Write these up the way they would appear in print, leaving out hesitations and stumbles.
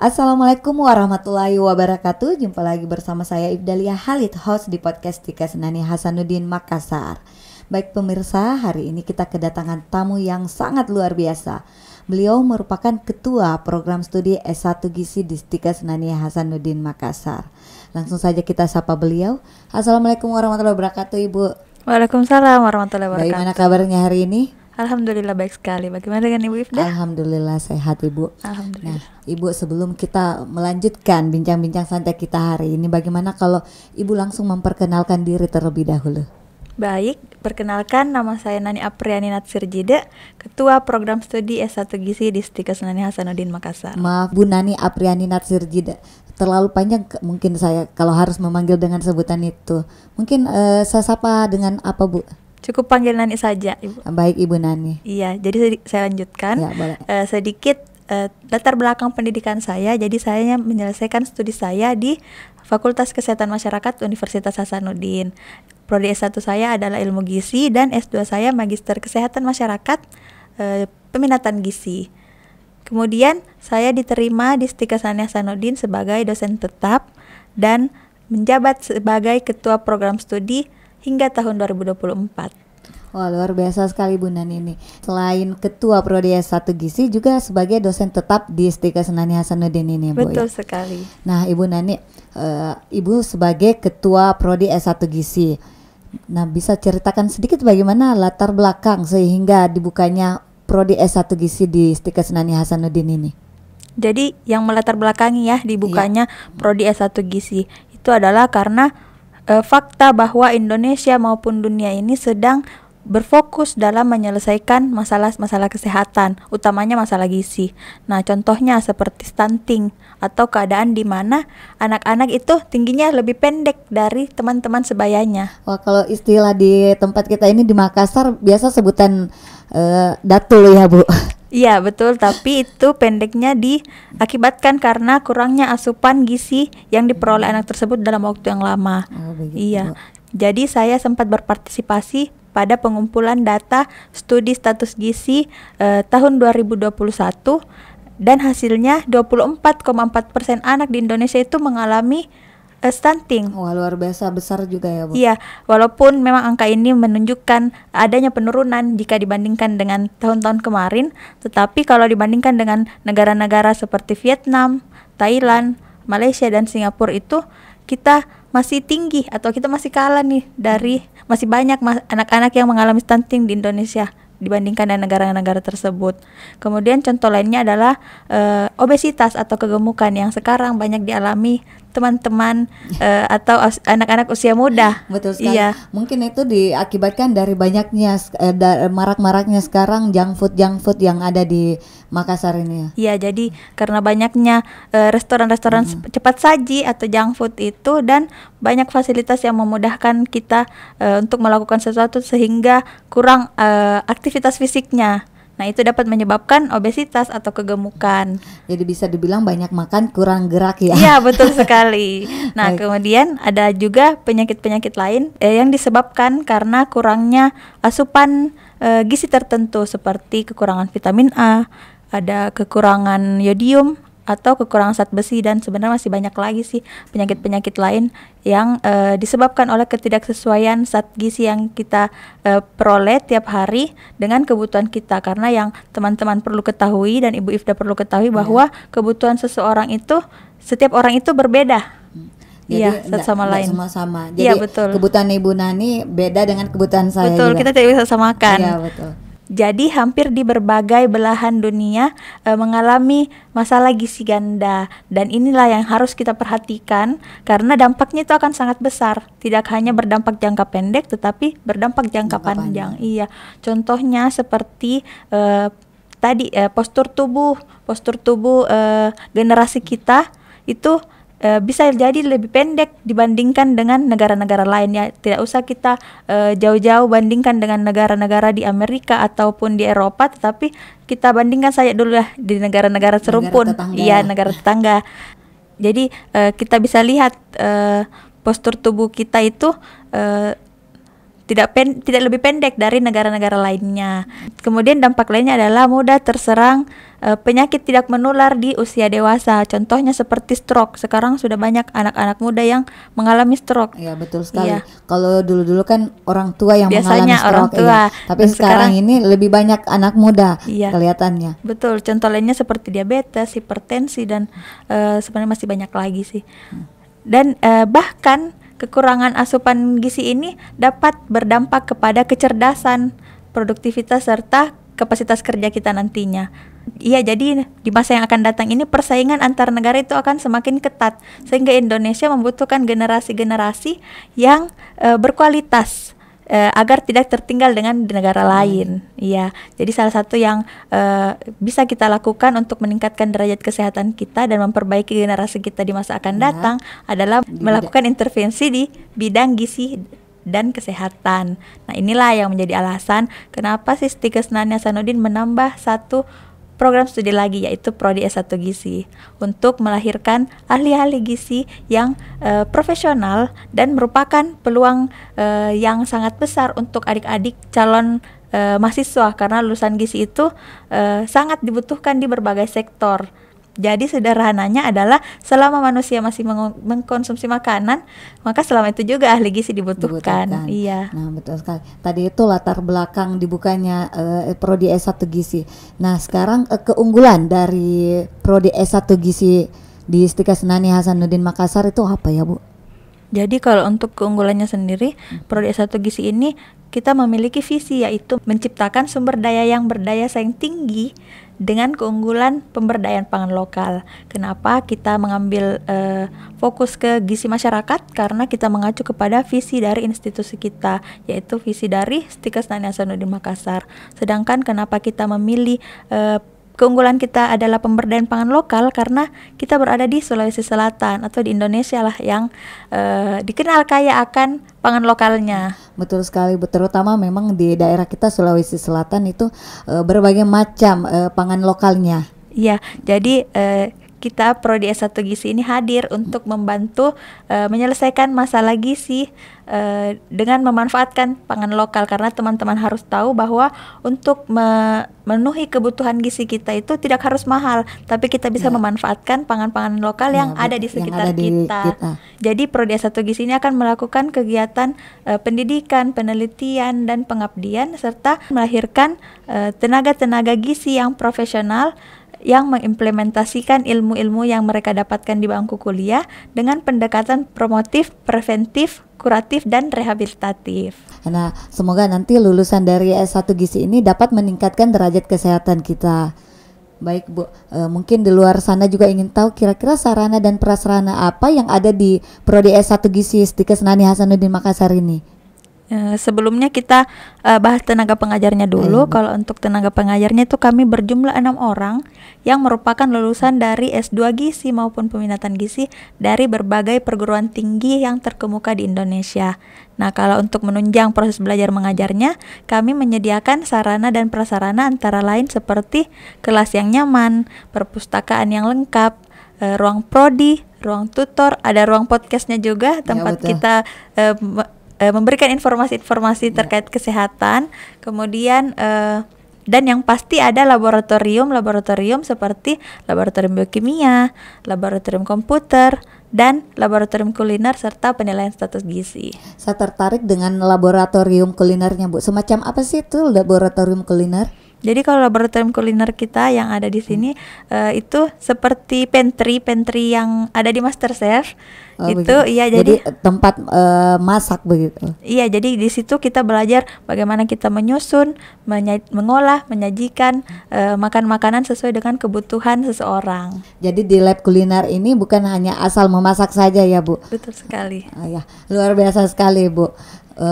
Assalamualaikum warahmatullahi wabarakatuh. Jumpa lagi bersama saya Ibdalia Halid, host di podcast Tika Senani Hasanuddin Makassar. Baik pemirsa, hari ini kita kedatangan tamu yang sangat luar biasa. Beliau merupakan ketua program studi S1 Gizi di Tika Senani Hasanuddin Makassar. Langsung saja kita sapa beliau. Assalamualaikum warahmatullahi wabarakatuh, Ibu. Waalaikumsalam warahmatullahi wabarakatuh. Bagaimana kabarnya hari ini? Alhamdulillah baik sekali. Bagaimana dengan Ibu Ifdah? Alhamdulillah sehat, Ibu. Alhamdulillah. Nah, Ibu, sebelum kita melanjutkan bincang-bincang santai kita hari ini, bagaimana kalau Ibu langsung memperkenalkan diri terlebih dahulu? Baik, perkenalkan nama saya Nani Apriani Natsirjida, Ketua Program Studi S1 Gizi di Tika Senani Hasanuddin Makassar. Maaf Bu Nani Apriani Natsirjida, terlalu panjang mungkin saya kalau harus memanggil dengan sebutan itu. Mungkin saya sapa dengan apa, Bu? Cukup panggil Nani saja, Ibu. Baik, Ibu Nani. Iya, jadi saya lanjutkan. Ya, boleh. Sedikit latar belakang pendidikan saya. Jadi saya menyelesaikan studi saya di Fakultas Kesehatan Masyarakat Universitas Hasanuddin. Prodi S1 saya adalah Ilmu Gizi dan S2 saya Magister Kesehatan Masyarakat Peminatan Gizi. Kemudian saya diterima di Tika Senani Hasanuddin sebagai dosen tetap dan menjabat sebagai Ketua Program Studi hingga tahun 2024. Wah, luar biasa sekali Bu Nani ini. Selain Ketua Prodi S1 Gizi juga sebagai dosen tetap di Tika Senani Hasanuddin ini, Bu. Betul ya? sekali. Nah, Ibu Nani, Ibu sebagai Ketua Prodi S1 Gizi. Nah, bisa ceritakan sedikit bagaimana latar belakang sehingga dibukanya Prodi S1 Gizi di Tika Senani Hasanuddin ini? Jadi yang melatar belakangi ya dibukanya Prodi S1 Gizi itu adalah karena fakta bahwa Indonesia maupun dunia ini sedang berfokus dalam menyelesaikan masalah-masalah kesehatan, utamanya masalah gizi. Nah, contohnya seperti stunting atau keadaan di mana anak-anak itu tingginya lebih pendek dari teman-teman sebayanya. Wah, kalau istilah di tempat kita ini di Makassar biasa sebutan datul ya, Bu. Iya betul, tapi itu pendeknya diakibatkan karena kurangnya asupan gizi yang diperoleh anak tersebut dalam waktu yang lama. Iya, jadi saya sempat berpartisipasi pada pengumpulan data studi status gizi tahun 2021 dan hasilnya 24,4% anak di Indonesia itu mengalami stunting. Wah, luar biasa besar juga ya, Bu. Iya, walaupun memang angka ini menunjukkan adanya penurunan jika dibandingkan dengan tahun-tahun kemarin, tetapi kalau dibandingkan dengan negara-negara seperti Vietnam, Thailand, Malaysia dan Singapura itu kita masih tinggi atau kita masih kalah nih dari masih banyak anak-anak yang mengalami stunting di Indonesia dibandingkan dengan negara-negara tersebut. Kemudian contoh lainnya adalah obesitas atau kegemukan yang sekarang banyak dialami teman-teman atau anak-anak usia muda. Betul sekali. Iya. Mungkin itu diakibatkan dari banyaknya marak-maraknya sekarang junk food yang ada di Makassar ini ya. Iya, jadi karena banyaknya restoran-restoran cepat saji atau junk food itu dan banyak fasilitas yang memudahkan kita untuk melakukan sesuatu sehingga kurang aktivitas fisiknya. Nah, itu dapat menyebabkan obesitas atau kegemukan. Jadi bisa dibilang banyak makan kurang gerak ya. Iya, betul sekali. Nah, kemudian ada juga penyakit-penyakit lain yang disebabkan karena kurangnya asupan gizi tertentu seperti kekurangan vitamin A, ada kekurangan yodium atau kekurangan zat besi dan sebenarnya masih banyak lagi sih penyakit-penyakit lain yang disebabkan oleh ketidaksesuaian zat gizi yang kita peroleh tiap hari dengan kebutuhan kita. Karena yang teman-teman perlu ketahui dan Ibu Ifdah perlu ketahui bahwa kebutuhan seseorang itu setiap orang itu berbeda. Iya, satu sama lain. Semua sama. Jadi iya, betul. Kebutuhan Ibu Nani beda dengan kebutuhan saya. Betul, juga. kita tidak bisa samakan. Iya, betul. Jadi hampir di berbagai belahan dunia mengalami masalah gizi ganda dan inilah yang harus kita perhatikan karena dampaknya itu akan sangat besar. Tidak hanya berdampak jangka pendek tetapi berdampak jangka panjang. Iya. Contohnya seperti tadi postur tubuh generasi kita itu bisa jadi lebih pendek dibandingkan dengan negara-negara lain ya. Tidak usah kita jauh-jauh bandingkan dengan negara-negara di Amerika ataupun di Eropa, tetapi kita bandingkan saja dulu lah di negara-negara serumpun. Iya, negara tetangga. Jadi kita bisa lihat postur tubuh kita itu tidak lebih pendek dari negara-negara lainnya. Kemudian dampak lainnya adalah mudah terserang penyakit tidak menular di usia dewasa. Contohnya seperti stroke. Sekarang sudah banyak anak-anak muda yang mengalami stroke. Ya betul sekali. Iya. Kalau dulu-dulu kan orang tua yang Biasanya mengalami orang stroke, tua. ya. Tapi Dan sekarang ini lebih banyak anak muda Iya. kelihatannya. Betul, contoh lainnya seperti diabetes, hipertensi, dan sebenarnya masih banyak lagi sih. Dan bahkan kekurangan asupan gizi ini dapat berdampak kepada kecerdasan, produktivitas, serta kapasitas kerja kita nantinya. Iya, jadi di masa yang akan datang ini persaingan antar negara itu akan semakin ketat, sehingga Indonesia membutuhkan generasi-generasi yang berkualitas agar tidak tertinggal dengan negara lain. Iya, jadi salah satu yang bisa kita lakukan untuk meningkatkan derajat kesehatan kita dan memperbaiki generasi kita di masa akan datang adalah melakukan intervensi di bidang gizi dan kesehatan. Nah, inilah yang menjadi alasan kenapa Sisdikes Nani Hasanuddin menambah satu program studi lagi, yaitu Prodi S1 Gizi, untuk melahirkan ahli-ahli gizi yang profesional dan merupakan peluang yang sangat besar untuk adik-adik calon mahasiswa, karena lulusan gizi itu sangat dibutuhkan di berbagai sektor. Jadi sederhananya adalah selama manusia masih mengkonsumsi makanan, maka selama itu juga ahli gizi dibutuhkan. Iya. Nah, betul sekali. Tadi itu latar belakang dibukanya Prodi S1 Gizi. Nah, sekarang keunggulan dari Prodi S1 Gizi di Sisdikes Nani Hasanuddin Makassar itu apa ya, Bu? Jadi kalau untuk keunggulannya sendiri, Prodi S1 Gizi ini kita memiliki visi, yaitu menciptakan sumber daya yang berdaya saing tinggi dengan keunggulan pemberdayaan pangan lokal. Kenapa kita mengambil fokus ke gizi masyarakat? Karena kita mengacu kepada visi dari institusi kita, yaitu visi dari Sisdikes Nani Hasanuddin Makassar. Sedangkan kenapa kita memilih keunggulan kita adalah pemberdayaan pangan lokal, karena kita berada di Sulawesi Selatan atau di Indonesia lah yang dikenal kaya akan pangan lokalnya. Betul sekali, terutama memang di daerah kita Sulawesi Selatan itu berbagai macam pangan lokalnya. Iya, jadi kita Prodi S1 Gizi ini hadir untuk membantu menyelesaikan masalah gizi dengan memanfaatkan pangan lokal, karena teman-teman harus tahu bahwa untuk memenuhi kebutuhan gizi kita itu tidak harus mahal, tapi kita bisa memanfaatkan pangan-pangan lokal yang ada di sekitar kita. Jadi Prodi S1 Gizi ini akan melakukan kegiatan pendidikan, penelitian, dan pengabdian, serta melahirkan tenaga-tenaga gizi yang profesional yang mengimplementasikan ilmu-ilmu yang mereka dapatkan di bangku kuliah dengan pendekatan promotif, preventif, kuratif, dan rehabilitatif. Nah, semoga nanti lulusan dari S1 Gizi ini dapat meningkatkan derajat kesehatan kita. Baik, Bu, mungkin di luar sana juga ingin tahu kira-kira sarana dan prasarana apa yang ada di Prodi S1 Gizi Sisdikes Nani Hasanuddin Makassar ini. Sebelumnya kita bahas tenaga pengajarnya dulu. Kalau untuk tenaga pengajarnya itu kami berjumlah 6 orang yang merupakan lulusan dari S2 Gizi maupun peminatan gizi dari berbagai perguruan tinggi yang terkemuka di Indonesia. Nah, kalau untuk menunjang proses belajar mengajarnya, kami menyediakan sarana dan prasarana antara lain seperti kelas yang nyaman, perpustakaan yang lengkap, ruang prodi, ruang tutor, ada ruang podcastnya juga, tempat kita memberikan informasi-informasi terkait kesehatan. Kemudian dan yang pasti ada laboratorium seperti laboratorium biokimia, laboratorium komputer, dan laboratorium kuliner, serta penilaian status gizi. Saya tertarik dengan laboratorium kulinernya, Bu. Semacam apa sih itu laboratorium kuliner? Jadi kalau laboratorium kuliner kita yang ada di sini itu seperti pantry yang ada di MasterChef. Itu iya, jadi tempat masak begitu. Iya, jadi di situ kita belajar bagaimana kita menyusun, mengolah, menyajikan makan makanan sesuai dengan kebutuhan seseorang. Jadi di lab kuliner ini bukan hanya asal memasak saja ya, Bu. Betul sekali. Ya, luar biasa sekali, Bu.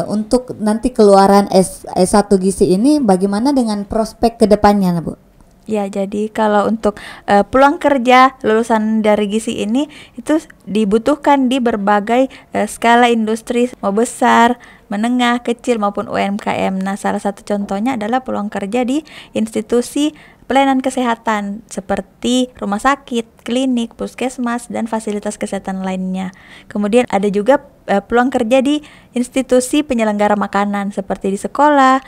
Untuk nanti keluaran S1 Gizi ini bagaimana dengan prospek kedepannya, Bu? Ya, jadi kalau untuk peluang kerja lulusan dari gizi ini itu dibutuhkan di berbagai skala industri, mau besar, menengah, kecil maupun UMKM. Nah, salah satu contohnya adalah peluang kerja di institusi pelayanan kesehatan seperti rumah sakit, klinik, puskesmas, dan fasilitas kesehatan lainnya. Kemudian ada juga peluang kerja di institusi penyelenggara makanan seperti di sekolah,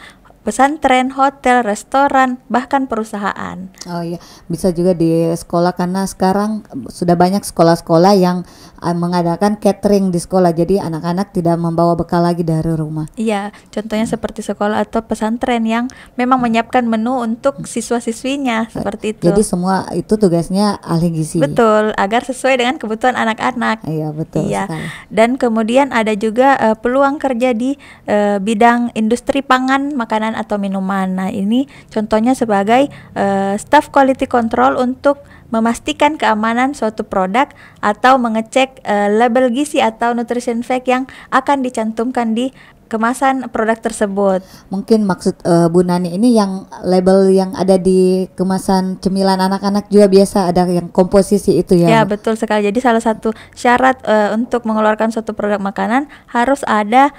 pesantren, hotel, restoran, bahkan perusahaan. Oh iya, bisa juga di sekolah karena sekarang sudah banyak sekolah-sekolah yang mengadakan catering di sekolah. Jadi anak-anak tidak membawa bekal lagi dari rumah. Iya, contohnya seperti sekolah atau pesantren yang memang menyiapkan menu untuk siswa-siswinya seperti itu. Jadi semua itu tugasnya ahli gizi. Betul, agar sesuai dengan kebutuhan anak-anak. Iya, betul Iya. sekali. Dan kemudian ada juga peluang kerja di bidang industri pangan, makanan atau minuman. Nah, ini contohnya sebagai staff quality control untuk memastikan keamanan suatu produk atau mengecek label gizi atau nutrition fact yang akan dicantumkan di kemasan produk tersebut. Mungkin maksud Bu Nani ini yang label yang ada di kemasan cemilan anak-anak juga biasa ada yang komposisi itu ya. Ya, betul sekali. Jadi salah satu syarat untuk mengeluarkan suatu produk makanan harus ada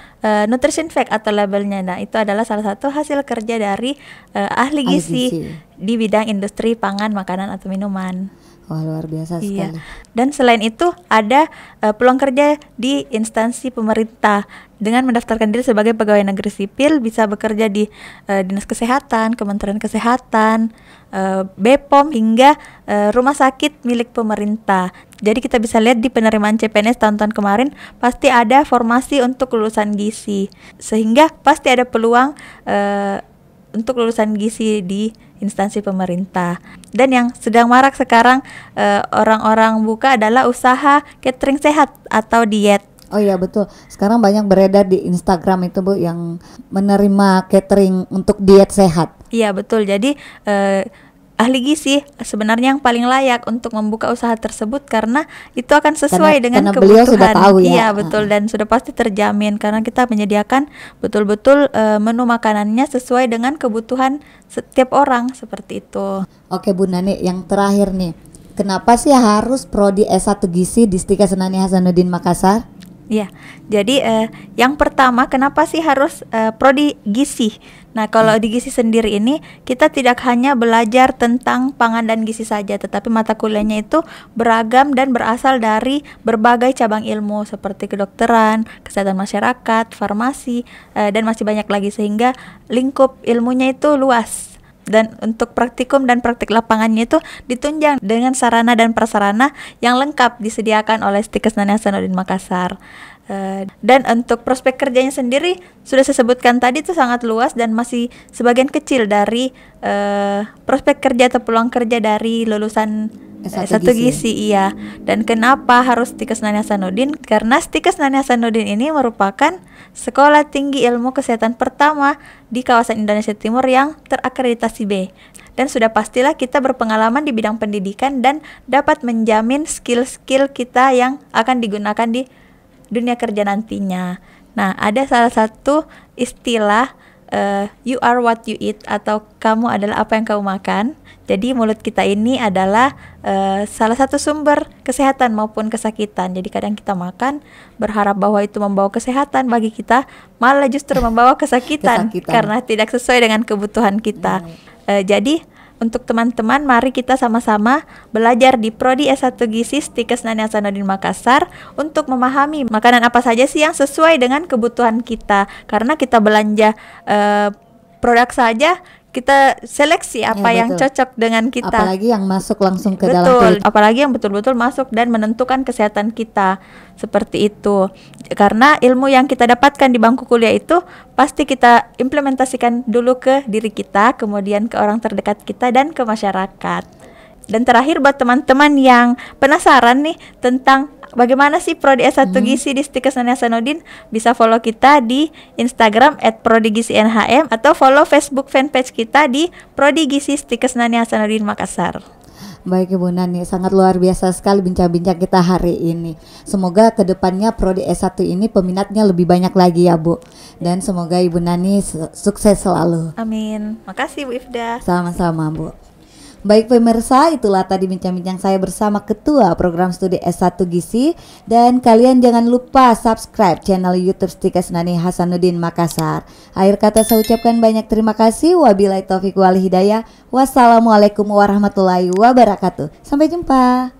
nutrition fact atau labelnya. Nah, itu adalah salah satu hasil kerja dari ahli gizi di bidang industri pangan, makanan atau minuman. Wah, luar biasa sekali. Dan selain itu ada peluang kerja di instansi pemerintah dengan mendaftarkan diri sebagai pegawai negeri sipil, bisa bekerja di Dinas Kesehatan, Kementerian Kesehatan, BPOM hingga rumah sakit milik pemerintah. Jadi kita bisa lihat di penerimaan CPNS tahun-tahun kemarin pasti ada formasi untuk lulusan gizi, sehingga pasti ada peluang untuk lulusan gizi di instansi pemerintah. Dan yang sedang marak sekarang orang-orang buka adalah usaha catering sehat atau diet. Oh iya, betul. Sekarang banyak beredar di Instagram itu Bu yang menerima catering untuk diet sehat. Iya, betul. Jadi ahli gizi sebenarnya yang paling layak untuk membuka usaha tersebut karena itu akan sesuai dengan karena beliau kebutuhan. sudah tahu ya. Iya, betul, dan sudah pasti terjamin karena kita menyediakan betul-betul menu makanannya sesuai dengan kebutuhan setiap orang seperti itu. Oke Bu Nani, yang terakhir nih, kenapa sih harus prodi S1 Gizi di Stika Senani Hasanuddin Makassar? Ya, jadi yang pertama kenapa sih harus prodi gizi? Nah, kalau di gizi sendiri ini kita tidak hanya belajar tentang pangan dan gizi saja, tetapi mata kuliahnya itu beragam dan berasal dari berbagai cabang ilmu seperti kedokteran, kesehatan masyarakat, farmasi, dan masih banyak lagi sehingga lingkup ilmunya itu luas. Dan untuk praktikum dan praktik lapangannya itu ditunjang dengan sarana dan prasarana yang lengkap disediakan oleh Stika Senani Hasanuddin Makassar. Dan untuk prospek kerjanya sendiri sudah saya sebutkan tadi itu sangat luas dan masih sebagian kecil dari prospek kerja atau peluang kerja dari lulusan S1 Gizi. Iya. Dan kenapa harus Stika Senani Hasanuddin? Karena Stika Senani Hasanuddin ini merupakan sekolah tinggi ilmu kesehatan pertama di kawasan Indonesia Timur yang terakreditasi B. Dan sudah pastilah kita berpengalaman di bidang pendidikan dan dapat menjamin skill-skill kita yang akan digunakan di dunia kerja nantinya. Nah, ada salah satu istilah you are what you eat atau kamu adalah apa yang kamu makan. Jadi mulut kita ini adalah salah satu sumber kesehatan maupun kesakitan. Jadi kadang kita makan berharap bahwa itu membawa kesehatan, bagi kita malah justru membawa kesakitan. Karena tidak sesuai dengan kebutuhan kita. Jadi untuk teman-teman, mari kita sama-sama belajar di Prodi S1 Gizi Stika Senani Hasanuddin Makassar untuk memahami makanan apa saja sih yang sesuai dengan kebutuhan kita. Karena kita belanja produk saja, kita seleksi apa yang cocok dengan kita. Apalagi yang masuk langsung ke dalam kulit. Apalagi yang betul-betul masuk dan menentukan kesehatan kita. Seperti itu. Karena ilmu yang kita dapatkan di bangku kuliah itu pasti kita implementasikan dulu ke diri kita, kemudian ke orang terdekat kita dan ke masyarakat. Dan terakhir buat teman-teman yang penasaran nih tentang bagaimana sih Prodi S1 Gizi di Stika Senani Hasanuddin, bisa follow kita di Instagram @prodigizinhm atau follow Facebook fanpage kita di Prodi Gizi Stika Senani Hasanuddin Makassar. Baik Ibu Nani, sangat luar biasa sekali bincang-bincang kita hari ini. Semoga kedepannya Prodi S1 ini peminatnya lebih banyak lagi ya Bu. Dan semoga Ibu Nani sukses selalu. Amin. Makasih Bu Ifda. Sama-sama Bu. Baik pemirsa, itulah tadi bincang-bincang saya bersama Ketua Program Studi S1 Gizi. Dan kalian jangan lupa subscribe channel YouTube Stika Senani Hasanuddin Makassar. Akhir kata saya ucapkan banyak terima kasih. Wabillahi taufiq wal hidayah. Wassalamualaikum warahmatullahi wabarakatuh. Sampai jumpa.